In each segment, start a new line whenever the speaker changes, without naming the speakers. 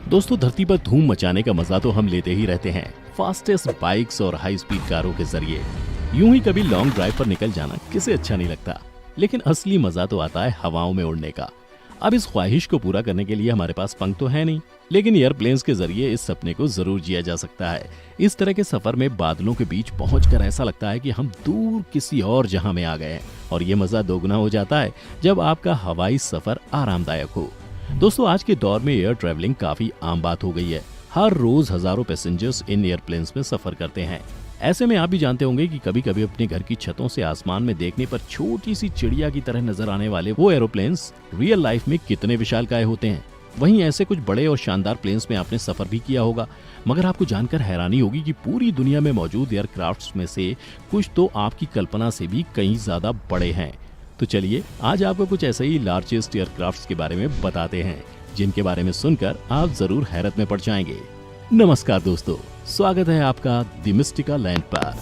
दोस्तों, धरती पर धूम मचाने का मजा तो हम लेते ही रहते हैं, फास्टेस्ट बाइक्स और हाई स्पीड कारों के जरिए। यूं ही कभी लॉन्ग ड्राइव पर निकल जाना किसे अच्छा नहीं लगता, लेकिन असली मजा तो आता है हवाओं में उड़ने का। अब इस ख्वाहिश को पूरा करने के लिए हमारे पास पंख तो है नहीं, लेकिन एयरप्लेन्स के जरिए इस सपने को जरूर जिया जा सकता है। इस तरह के सफर में बादलों के बीच पहुंचकर ऐसा लगता है कि हम दूर किसी और जहां में आ गए हैं, और ये मजा दोगुना हो जाता है जब आपका हवाई सफर आरामदायक हो। दोस्तों, आज के दौर में एयर ट्रैवलिंग काफी आम बात हो गई है। हर रोज हजारों पैसेंजर्स इन एयरप्लेन्स में सफर करते हैं। ऐसे में आप भी जानते होंगे कि कभी कभी अपने घर की छतों से आसमान में देखने पर छोटी सी चिड़िया की तरह नजर आने वाले वो एरोप्लेन्स रियल लाइफ में कितने विशालकाय होते हैं। वहीं ऐसे कुछ बड़े और शानदार प्लेन्स में आपने सफर भी किया होगा, मगर आपको जानकर हैरानी होगी कि पूरी दुनिया में मौजूद एयरक्राफ्ट्स में से कुछ तो आपकी कल्पना से भी कहीं ज्यादा बड़े हैं। तो चलिए आज आपको कुछ ऐसे ही लार्जेस्ट एयरक्राफ्ट्स के बारे में बताते हैं, जिनके बारे में सुनकर आप जरूर हैरत में पड़ जाएंगे। नमस्कार दोस्तों, स्वागत है आपका द मिस्टिका लैंड पर।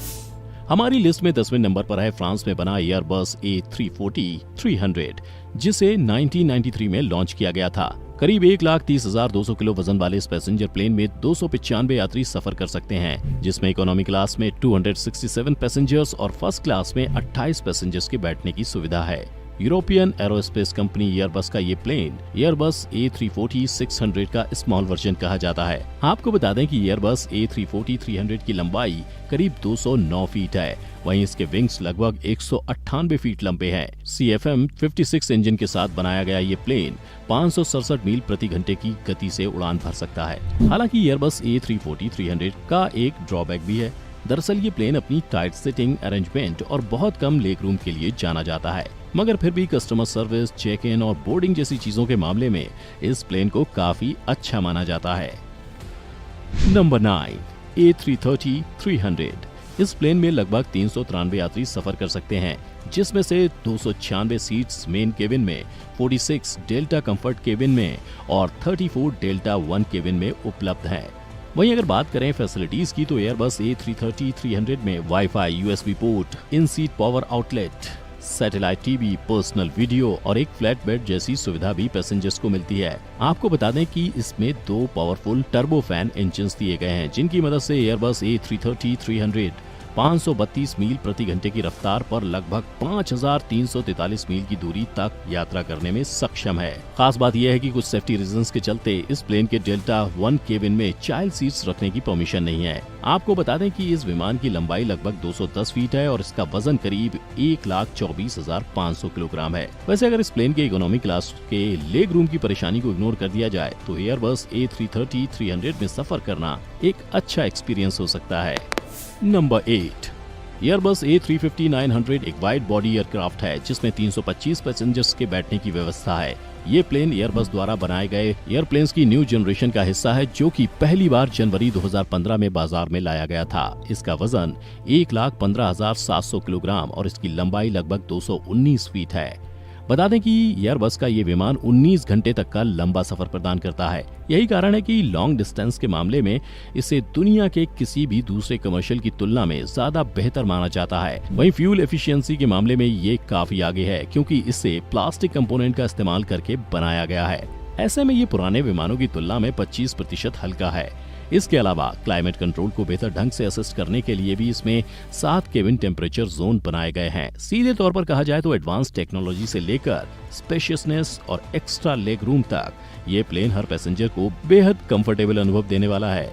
हमारी लिस्ट में 10वें नंबर पर है फ्रांस में बना एयरबस A340-300, जिसे 1993 में लॉन्च किया गया था। करीब 1,30,200 किलो वजन वाले इस पैसेंजर प्लेन में 295 यात्री सफर कर सकते हैं, जिसमें इकोनॉमी क्लास में 267 पैसेंजर्स और फर्स्ट क्लास में 28 पैसेंजर्स के बैठने की सुविधा है। यूरोपियन एरोस्पेस कंपनी एयरबस का ये प्लेन एयरबस A340-600 का स्मॉल वर्जन कहा जाता है। आपको बता दें कि एयरबस A340-300 की लंबाई करीब 209 फीट है, वहीं इसके विंग्स लगभग 198 फीट लंबे हैं। CFM56 इंजन के साथ बनाया गया ये प्लेन 567 मील प्रति घंटे की गति से उड़ान भर सकता है। हालांकि एयरबस A340-300 का एक ड्रॉबैक भी है। दरअसल ये प्लेन अपनी टाइट सिटिंग अरेंजमेंट और बहुत कम लेग रूम के लिए जाना जाता है, मगर फिर भी कस्टमर सर्विस, चेक इन और बोर्डिंग जैसी चीजों के मामले में इस प्लेन को काफी अच्छा माना जाता है। Number 9, A330-300। इस प्लेन में लगभग 393 यात्री सफर कर सकते हैं, जिसमें से 296 सीट्स मेन केबिन में, 46 डेल्टा कंफर्ट केबिन में और 34 डेल्टा 1 केबिन में उपलब्ध हैं। वहीं अगर बात करें फैसिलिटीज की, तो एयरबस A330-300 में wifi, USB port, in seat power outlet, satellite TV, personal video और एक फ्लैट बेड जैसी सुविधा भी पैसेंजर्स को मिलती है। आपको बता दें कि इसमें 2 पावरफुल टर्बो फैन इंजन्स दिए गए हैं, जिनकी मदद से एयरबस A330-300 532 मील प्रति घंटे की रफ्तार पर लगभग 5,343 मील की दूरी तक यात्रा करने में सक्षम है। खास बात यह है कि कुछ सेफ्टी रीजंस के चलते इस प्लेन के डेल्टा 1 केबिन में चाइल्ड सीट्स रखने की परमिशन नहीं है। आपको बता दें कि इस विमान की लंबाई लगभग 210 फीट है और इसका वजन करीब 1,24,500 किलोग्राम है। वैसे अगर इस प्लेन के इकोनॉमी क्लास के लेग रूम की परेशानी को इग्नोर कर दिया जाए, तो एयरबस A330-300 में सफर करना एक अच्छा एक्सपीरियंस हो सकता है। नंबर 8, एयरबस A350-900 एक वाइड बॉडी एयरक्राफ्ट है, जिसमें 325 पैसेंजर्स के बैठने की व्यवस्था है। ये प्लेन एयरबस द्वारा बनाए गए एयरप्लेन्स की न्यू जनरेशन का हिस्सा है, जो कि पहली बार जनवरी 2015 में बाजार में लाया गया था। इसका वजन 1,15,700 किलोग्राम और इसकी लंबाई लगभग 219 फीट है। बता दें कि एयरबस का ये विमान 19 घंटे तक का लंबा सफर प्रदान करता है। यही कारण है कि लॉन्ग डिस्टेंस के मामले में इसे दुनिया के किसी भी दूसरे कमर्शियल की तुलना में ज्यादा बेहतर माना जाता है। वहीं फ्यूल एफिशिएंसी के मामले में ये काफी आगे है, क्योंकि इसे प्लास्टिक कंपोनेंट का इस्तेमाल करके बनाया गया है। ऐसे में ये पुराने विमानों की तुलना में 25% हल्का है। इसके अलावा क्लाइमेट कंट्रोल को बेहतर ढंग से असिस्ट करने के लिए भी इसमें 7 केबिन टेम्परेचर जोन बनाए गए हैं। सीधे तौर पर कहा जाए तो एडवांस टेक्नोलॉजी से लेकर स्पेशियसनेस और एक्स्ट्रा लेग रूम तक ये प्लेन हर पैसेंजर को बेहद कंफर्टेबल अनुभव देने वाला है।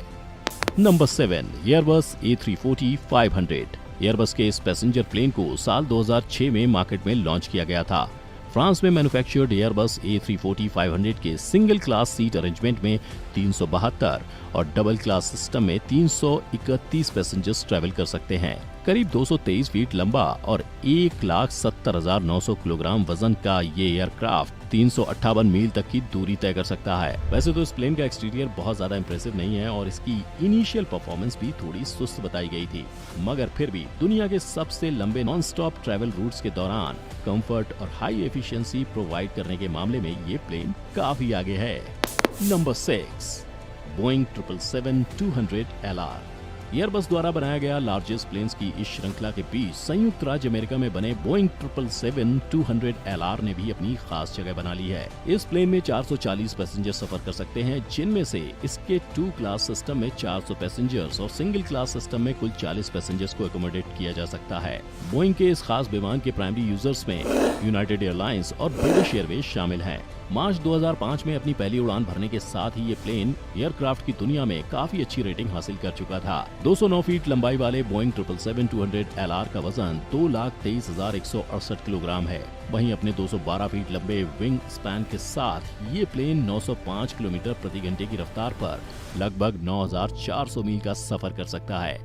Number 7, Airbus A340-500। एयरबस के इस पैसेंजर प्लेन को साल 2006 में मार्केट में लॉन्च किया गया था। फ्रांस में मैन्युफैक्चर्ड एयरबस A340-500 के सिंगल क्लास सीट अरेंजमेंट में 372 और डबल क्लास सिस्टम में 331 पैसेंजर्स ट्रैवल कर सकते हैं। करीब 223 फीट लंबा और 1,70,900 किलोग्राम वजन का ये एयरक्राफ्ट 358 मील तक की दूरी तय कर सकता है। वैसे तो इस प्लेन का एक्सटीरियर बहुत ज्यादा इंप्रेसिव नहीं है और इसकी इनिशियल परफॉर्मेंस भी थोड़ी सुस्त बताई गई थी, मगर फिर भी दुनिया के सबसे लंबे नॉन स्टॉप ट्रैवल रूट्स के दौरान कंफर्ट और हाई एफिशिएंसी प्रोवाइड करने के मामले में ये प्लेन काफी आगे है। Number 6, Boeing 777-200 LR। एयरबस द्वारा बनाया गया लार्जेस्ट प्लेन्स की इस श्रृंखला के बीच संयुक्त राज्य अमेरिका में बने बोइंग 777-200 LR ने भी अपनी खास जगह बना ली है। इस प्लेन में 440 पैसेंजर सफर कर सकते हैं, जिनमें से इसके 2 क्लास सिस्टम में 400 पैसेंजर्स और सिंगल क्लास सिस्टम में कुल 40 पैसेंजर्स को एकोमोडेट किया जा सकता है। बोइंग के इस खास विमान के प्राइमरी यूजर्स में यूनाइटेड एयरलाइंस और ब्रिटिश एयरवेज शामिल हैं। मार्च 2005 में अपनी पहली उड़ान भरने के साथ ही ये प्लेन एयरक्राफ्ट की दुनिया में काफी अच्छी रेटिंग हासिल कर चुका था। 209 फीट लंबाई वाले बोइंग 777-200 LR का वजन 2,23,168 किलोग्राम है। वहीं अपने 212 फीट लंबे विंग स्पैन के साथ ये प्लेन 905 किलोमीटर प्रति घंटे की रफ्तार पर लगभग 9,400 मील का सफर कर सकता है।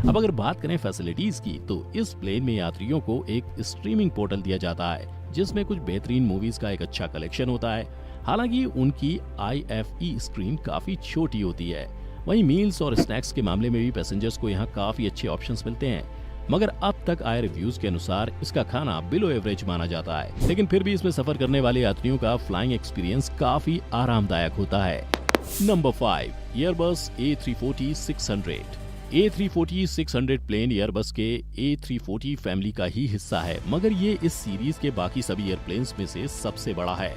अब अगर बात करें फैसिलिटीज की, तो इस प्लेन में यात्रियों को एक स्ट्रीमिंग पोर्टल दिया जाता है, जिसमें कुछ बेहतरीन मूवीज का एक अच्छा कलेक्शन होता है। हालांकि उनकी IFE स्क्रीन काफी छोटी होती है। वहीं मील्स और स्नैक्स के मामले में भी पैसेंजर्स को यहाँ काफी अच्छे ऑप्शंस मिलते हैं, मगर अब तक आए रिव्यूज के अनुसार इसका खाना बिलो एवरेज माना जाता है। लेकिन फिर भी इसमें सफर करने वाले यात्रियों का फ्लाइंग एक्सपीरियंस काफी आरामदायक होता है। Number 5, Airbus A340-600। A340-600 plane Airbus के A340 फैमिली का ही हिस्सा है, मगर ये इस सीरीज के बाकी सभी एयरप्लेन्स में से सबसे बड़ा है।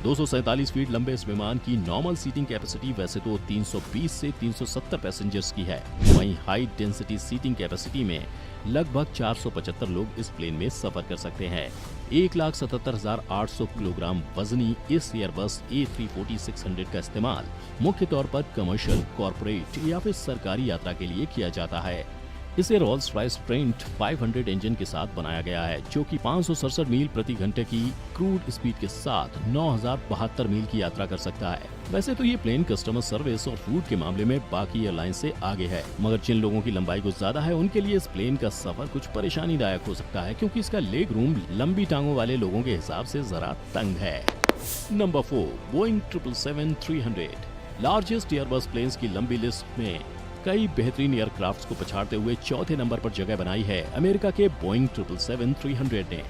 247 फीट लंबे इस विमान की नॉर्मल सीटिंग कैपेसिटी वैसे तो 320 से 370 पैसेंजर्स की है। वहीं हाई डेंसिटी सीटिंग कैपेसिटी में लगभग 475 लोग इस प्लेन में सफर कर सकते हैं। 1,77,800 किलोग्राम वजनी इस एयरबस A340-600 का इस्तेमाल मुख्य तौर पर कमर्शियल, कॉर्पोरेट या फिर सरकारी यात्रा के लिए किया जाता है। इसे रोल्स रॉयस ट्रेंट 500 इंजन के साथ बनाया गया है, जो कि 567 मील प्रति घंटे की क्रूड स्पीड के साथ 9,072 मील की यात्रा कर सकता है। वैसे तो ये प्लेन कस्टमर सर्विस और फूड के मामले में बाकी एयरलाइन से आगे है, मगर जिन लोगों की लंबाई कुछ ज्यादा है उनके लिए इस प्लेन का सफर कुछ परेशानीदायक हो सकता है, क्योंकि इसका लेग रूम लंबी टांगों वाले लोगों के हिसाब से जरा तंग है। Number 4, Boeing 777-300। Largest Airbus planes की लंबी लिस्ट में कई बेहतरीन एयरक्राफ्ट्स को पछाड़ते हुए चौथे नंबर पर जगह बनाई है अमेरिका के बोइंग 777-300 ने।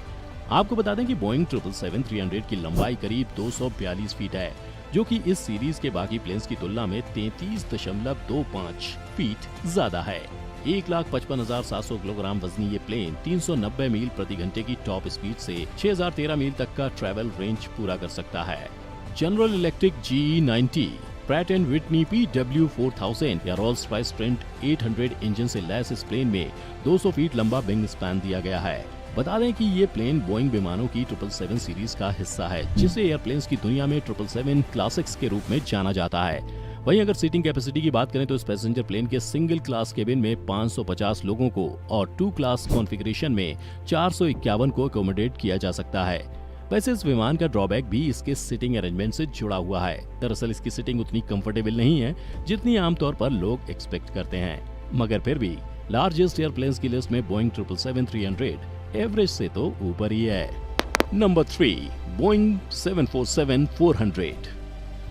आपको बता दें कि बोइंग 777-300 की लंबाई करीब 242 फीट है, जो कि इस सीरीज के बाकी प्लेन्स की तुलना में 33.25 फीट ज्यादा है। 1,55,700 किलोग्राम वजनी ये प्लेन 390 मील प्रति घंटे की टॉप स्पीड से 6,013 मील तक का ट्रैवल रेंज पूरा कर सकता है। General electric GE90, Pratt and Whitney PW4000 या रोल्स रॉयस ट्रेंट 800 इंजन से लैस इस प्लेन में 200 फीट लंबा विंग स्पैन दिया गया है। बता दें कि ये प्लेन बोइंग विमानों की 777 सीरीज का हिस्सा है, जिसे एयरप्लेन्स की दुनिया में 777 क्लासिक्स के रूप में जाना जाता है। वहीं अगर सीटिंग कैपेसिटी की बात करें तो इस पैसेंजर प्लेन के सिंगल क्लास केबिन में 550 लोगों को और 2 क्लास कॉन्फ़िगरेशन में 451 को एकोमोडेट किया जा सकता है। वैसे इस विमान का ड्रॉबैक भी इसके सीटिंग अरेंजमेंट से जुड़ा हुआ है। दरअसल इसकी सीटिंग उतनी कंफर्टेबल नहीं है जितनी आमतौर पर लोग एक्सपेक्ट करते हैं, मगर फिर भी लार्जेस्ट एयरप्लेन्स की लिस्ट में बोइंग 777-300 एवरेज से तो ऊपर ही है। Number 3, Boeing 747-400।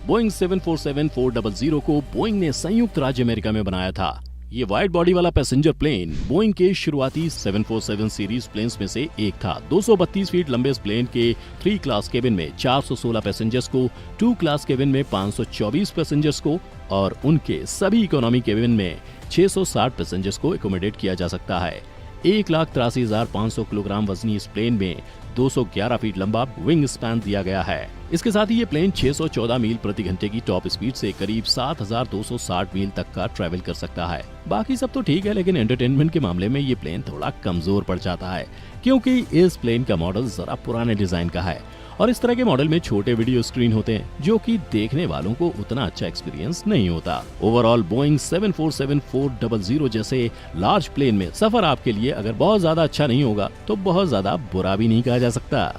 बोइंग 747-400 को बोइंग ने संयुक्त राज्य अमेरिका में बनाया था। ये वाइड बॉडी वाला पैसेंजर प्लेन बोइंग के शुरुआती 747 सीरीज प्लेन्स में से एक था। 232 फीट लंबे इस प्लेन के 3 क्लास केबिन में 416 पैसेंजर्स को, 2 क्लास केबिन में 524 पैसेंजर्स को और उनके सभी इकोनॉमी केबिन में 660 पैसेंजर्स को एकोमोडेट किया जा सकता है। 1,83,500 किलोग्राम वजनी इस प्लेन में 211 फीट लंबा विंग स्पैन दिया गया है। इसके साथ ही ये प्लेन 614 मील प्रति घंटे की टॉप स्पीड से करीब 7,260 मील तक का ट्रैवल कर सकता है। बाकी सब तो ठीक है, लेकिन एंटरटेनमेंट के मामले में ये प्लेन थोड़ा कमजोर पड़ जाता है, क्योंकि इस प्लेन का मॉडल जरा पुराने डिजाइन का है और इस तरह के मॉडल में छोटे वीडियो स्क्रीन होते हैं, जो कि देखने वालों को उतना अच्छा एक्सपीरियंस नहीं होता। ओवरऑल बोइंग 747-400 जैसे लार्ज प्लेन में सफर आपके लिए अगर बहुत ज्यादा अच्छा नहीं होगा तो बहुत ज्यादा बुरा भी नहीं कहा जा सकता।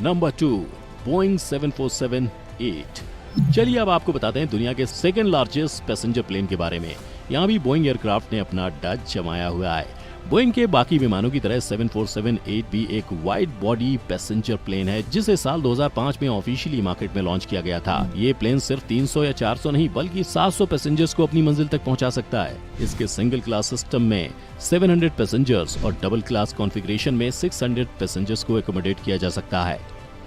Number 2, Boeing 747-8। चलिए अब आपको बताते हैं दुनिया के सेकंड लार्जेस्ट पैसेंजर प्लेन के बारे में। यहाँ भी बोइंग एयरक्राफ्ट ने अपना डच जमाया हुआ है। बोइंग के बाकी विमानों की तरह 747-8 भी एक वाइड बॉडी पैसेंजर प्लेन है, जिसे साल 2005 में ऑफिशियली मार्केट में लॉन्च किया गया था। ये प्लेन सिर्फ 300 या 400 नहीं बल्कि 700 पैसेंजर्स को अपनी मंजिल तक पहुंचा सकता है। इसके सिंगल क्लास सिस्टम में 700 पैसेंजर्स और डबल क्लास कॉन्फ़िगरेशन में 600 पैसेंजर्स को एकोमोडेट किया जा सकता है।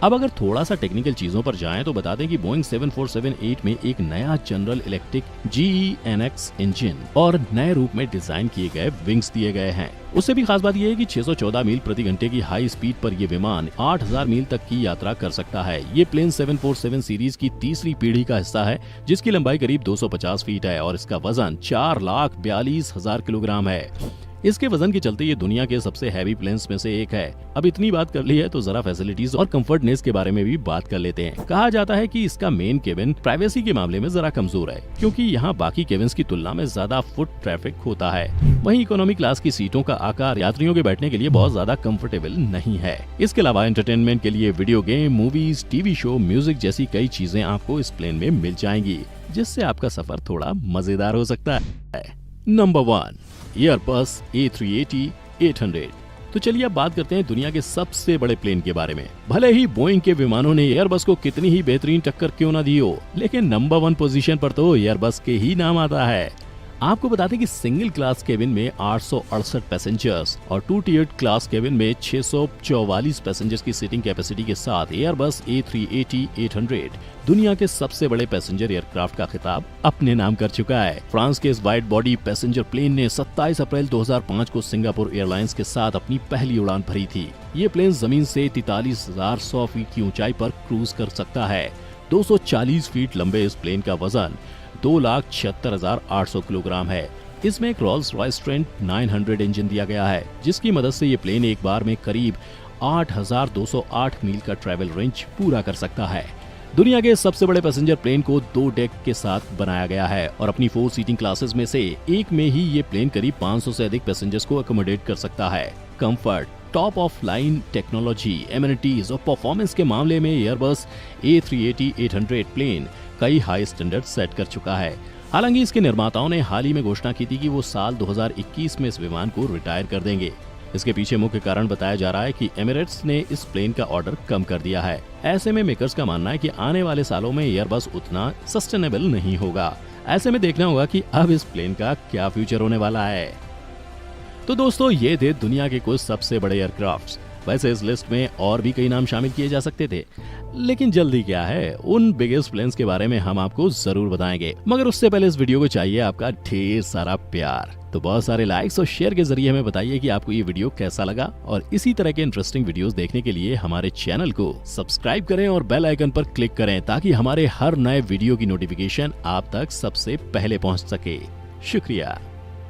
अब अगर थोड़ा सा टेक्निकल चीजों पर जाएं तो बता दें कि बोइंग 747-8 में एक नया जनरल इलेक्ट्रिक GEnx इंजन और नए रूप में डिजाइन किए गए विंग्स दिए गए हैं। उससे भी खास बात यह है कि 614 मील प्रति घंटे की हाई स्पीड पर यह विमान 8000 मील तक की यात्रा कर सकता है। ये प्लेन 747 सीरीज की तीसरी पीढ़ी का हिस्सा है, जिसकी लंबाई करीब 250 फीट है और इसका वजन 4,42,000 किलोग्राम है। इसके वजन के चलते ये दुनिया के सबसे हैवी प्लेन्स में से एक है। अब इतनी बात कर ली है तो जरा फैसिलिटीज और कंफर्टनेस के बारे में भी बात कर लेते हैं। कहा जाता है कि इसका मेन केबिन प्राइवेसी के मामले में जरा कमजोर है, क्योंकि यहाँ बाकी केबिन्स की तुलना में ज्यादा फुट ट्रैफिक होता है। वहीं इकोनॉमी क्लास की सीटों का आकार यात्रियों के बैठने के लिए बहुत ज्यादा कंफर्टेबल नहीं है। इसके अलावा एंटरटेनमेंट के लिए video game, movies, TV show, music जैसी कई चीजें आपको इस प्लेन में मिल जाएंगी, जिससे आपका सफर थोड़ा मजेदार हो सकता है। Number 1, Airbus A380-800। तो चलिए अब बात करते हैं दुनिया के सबसे बड़े प्लेन के बारे में। भले ही बोइंग के विमानों ने एयरबस को कितनी ही बेहतरीन टक्कर क्यों ना दी हो, लेकिन नंबर 1 पोजीशन पर तो एयरबस के ही नाम आता है। आपको बता दें कि सिंगल क्लास केबिन में 868 पैसेंजर्स और 2 टियर्ड क्लास केबिन में 644 पैसेंजर्स की सीटिंग कैपेसिटी के साथ एयरबस A380-800 दुनिया के सबसे बड़े पैसेंजर एयरक्राफ्ट का खिताब अपने नाम कर चुका है। फ्रांस के इस वाइड बॉडी पैसेंजर प्लेन ने 27 अप्रैल 2005 को सिंगापुर एयरलाइंस के साथ अपनी पहली उड़ान भरी थी। ये प्लेन जमीन से 43,100 फीट की ऊंचाई पर क्रूज कर सकता है। 240 फीट लंबे इस प्लेन का वजन 2,76,800 किलोग्राम है। इसमें एक रॉल्स रॉयस ट्रेंट 900 इंजन दिया गया है, जिसकी मदद से ये प्लेन एक बार में करीब 8,208 मील का ट्रैवल रेंज पूरा कर सकता है। दुनिया के सबसे बड़े पैसेंजर प्लेन को 2 डेक के साथ बनाया गया है और अपनी 4 सीटिंग क्लासेस में से एक में ही ये प्लेन करीब 500 से अधिक पैसेंजर्स को अकोमोडेट कर सकता है। Comfort, top of line technology, amenities और परफॉर्मेंस के मामले में एयरबस A380-800 प्लेन कई हाई स्टैंडर्ड सेट कर चुका है। हालांकि इसके निर्माताओं ने हाल ही में घोषणा की थी कि वो साल 2021 में इस विमान को रिटायर कर देंगे। इसके पीछे मुख्य कारण बताया जा रहा है कि एमिरेट्स ने इस प्लेन का ऑर्डर कम कर दिया है। ऐसे में मेकर्स का मानना है कि आने वाले सालों में एयरबस उतना सस्टेनेबल नहीं होगा। ऐसे में देखना होगा कि अब इस प्लेन का क्या फ्यूचर होने वाला है। तो दोस्तों, ये थे दुनिया के कुछ सबसे बड़े एयरक्राफ्ट्स। वैसे इस लिस्ट में और भी कई नाम शामिल किए जा सकते थे, लेकिन जल्दी क्या है, उन बिगेस्ट प्लेन्स के बारे में हम आपको जरूर बताएंगे। मगर उससे पहले इस वीडियो को चाहिए आपका ढेर सारा प्यार। तो बहुत सारे लाइक्स और शेयर के जरिए हमें बताइए कि आपको ये वीडियो कैसा लगा, और इसी तरह के इंटरेस्टिंग वीडियोस देखने के लिए हमारे चैनल को सब्सक्राइब करें और बेल आइकन पर क्लिक करें, ताकि हमारे हर नए वीडियो की नोटिफिकेशन आप तक सबसे पहले पहुंच सके। शुक्रिया।